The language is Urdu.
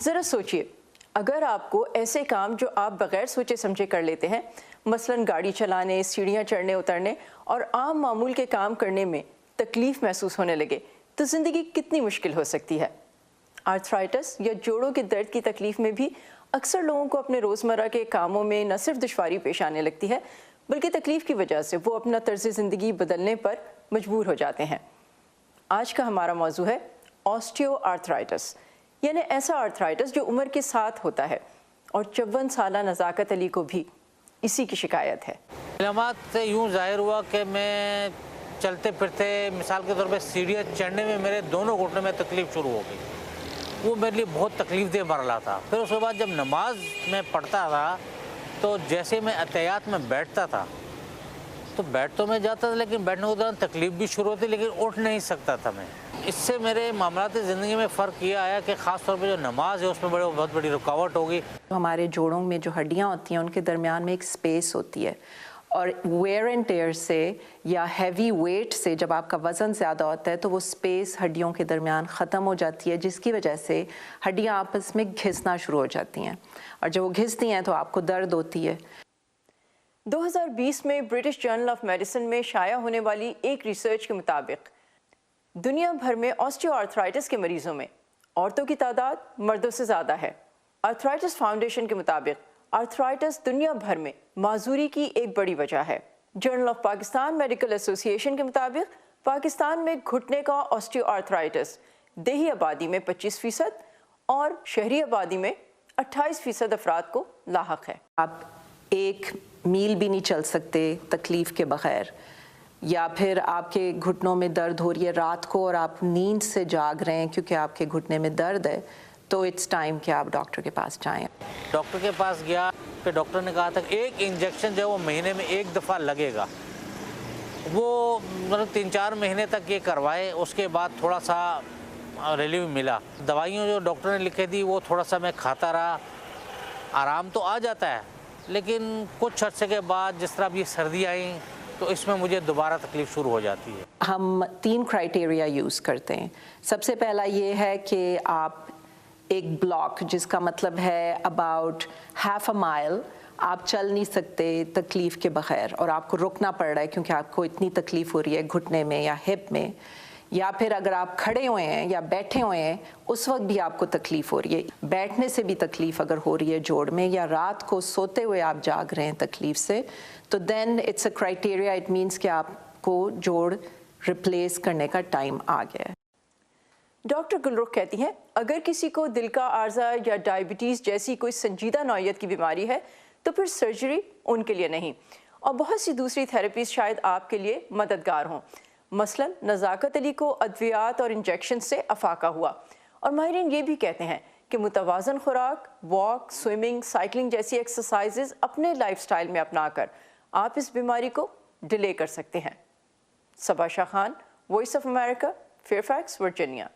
ذرا سوچئے، اگر آپ کو ایسے کام جو آپ بغیر سوچے سمجھے کر لیتے ہیں، مثلاً گاڑی چلانے، سیڑھیاں چڑھنے اترنے اور عام معمول کے کام کرنے میں تکلیف محسوس ہونے لگے تو زندگی کتنی مشکل ہو سکتی ہے۔ آرتھرائٹس یا جوڑوں کے درد کی تکلیف میں بھی اکثر لوگوں کو اپنے روزمرہ کے کاموں میں نہ صرف دشواری پیش آنے لگتی ہے بلکہ تکلیف کی وجہ سے وہ اپنا طرز زندگی بدلنے پر مجبور ہو جاتے ہیں۔ آج کا ہمارا موضوع ہے آسٹیو آرتھرائٹس، یعنی ایسا آرتھرائٹس جو عمر کے ساتھ ہوتا ہے، اور 54 سالہ نزاکت علی کو بھی اسی کی شکایت ہے۔ علامات سے یوں ظاہر ہوا کہ میں چلتے پھرتے مثال کے طور پہ سیڑھیاں چڑھنے میں میرے دونوں گھٹنوں میں تکلیف شروع ہو گئی۔ وہ میرے لیے بہت تکلیف دہ مرحلہ تھا۔ پھر اس کے بعد جب نماز میں پڑھتا تھا تو جیسے میں اتحیات میں بیٹھتا تھا تو بیٹھ تو میں جاتا تھا، لیکن بیٹھنے کے دوران تکلیف بھی شروع ہوتی، لیکن اٹھ نہیں سکتا تھا میں۔ اس سے میرے معاملات زندگی میں فرق یہ آیا کہ خاص طور پہ جو نماز ہے اس میں بہت بڑی رکاوٹ ہوگی۔ ہمارے جوڑوں میں جو ہڈیاں ہوتی ہیں ان کے درمیان میں ایک سپیس ہوتی ہے، اور ویئر اینڈ ٹیئر سے یا ہیوی ویٹ سے جب آپ کا وزن زیادہ ہوتا ہے تو وہ سپیس ہڈیوں کے درمیان ختم ہو جاتی ہے، جس کی وجہ سے ہڈیاں آپس میں گھسنا شروع ہو جاتی ہیں، اور جب وہ گھستی ہیں تو آپ کو درد ہوتی ہے۔ 2020 میں برٹش جرنل آف میڈیسن میں شائع ہونے والی ایک ریسرچ کے مطابق دنیا بھر میں آسٹیو آرتھرائٹس کے مریضوں میں عورتوں کی تعداد مردوں سے زیادہ ہے۔ آرتھرائٹس فاؤنڈیشن کے مطابق آرتھرائٹس دنیا بھر میں معذوری کی ایک بڑی وجہ ہے۔ جرنل آف پاکستان میڈیکل ایسوسی ایشن کے مطابق پاکستان میں گھٹنے کا آسٹیو آرتھرائٹس دیہی آبادی میں 25% اور شہری آبادی میں 28% افراد کو لاحق ہے۔ آپ ایک میل بھی نہیں چل سکتے تکلیف کے بغیر، یا پھر آپ کے گھٹنوں میں درد ہو رہی ہے رات کو اور آپ نیند سے جاگ رہے ہیں کیونکہ آپ کے گھٹنے میں درد ہے، تو اٹس ٹائم کہ آپ ڈاکٹر کے پاس جائیں۔ ڈاکٹر کے پاس گیا، پھر ڈاکٹر نے کہا تھا کہ ایک انجیکشن جو ہے وہ مہینے میں ایک دفعہ لگے گا۔ وہ مطلب 3-4 مہینے تک یہ کروائے، اس کے بعد تھوڑا سا ریلیو ملا۔ دوائیوں جو ڈاکٹر نے لکھے دی وہ تھوڑا سا میں کھاتا رہا، آرام تو آ جاتا ہے، لیکن کچھ عرصے کے بعد جس طرح اب یہ سردی آئیں تو اس میں مجھے دوبارہ تکلیف شروع ہو جاتی ہے۔ ہم 3 کرائٹیریا یوز کرتے ہیں۔ سب سے پہلا یہ ہے کہ آپ ایک بلاک، جس کا مطلب ہے اباؤٹ ½ مائل آپ چل نہیں سکتے تکلیف کے بغیر، اور آپ کو رکنا پڑ رہا ہے کیونکہ آپ کو اتنی تکلیف ہو رہی ہے گھٹنے میں یا ہپ میں، یا پھر اگر آپ کھڑے ہوئے ہیں یا بیٹھے ہوئے ہیں اس وقت بھی آپ کو تکلیف ہو رہی ہے، بیٹھنے سے بھی تکلیف اگر ہو رہی ہے جوڑ میں، یا رات کو سوتے ہوئے آپ جاگ رہے ہیں تکلیف سے، تو then it's a criteria, it means کہ آپ کو جوڑ ریپلیس کرنے کا ٹائم آ گیا ہے۔ ڈاکٹر گلرخ کہتی ہیں اگر کسی کو دل کا عارضہ یا ڈائبٹیز جیسی کوئی سنجیدہ نوعیت کی بیماری ہے تو پھر سرجری ان کے لیے نہیں، اور بہت سی دوسری تھراپیز شاید آپ کے لیے مددگار ہوں۔ مثلاً نزاکت علی کو ادویات اور انجیکشن سے افاقہ ہوا، اور ماہرین یہ بھی کہتے ہیں کہ متوازن خوراک، واک، سوئمنگ، سائیکلنگ جیسی ایکسرسائزز اپنے لائف سٹائل میں اپنا کر آپ اس بیماری کو ڈیلے کر سکتے ہیں۔ Saba Shah Khan, Voice of America, Fairfax, Virginia.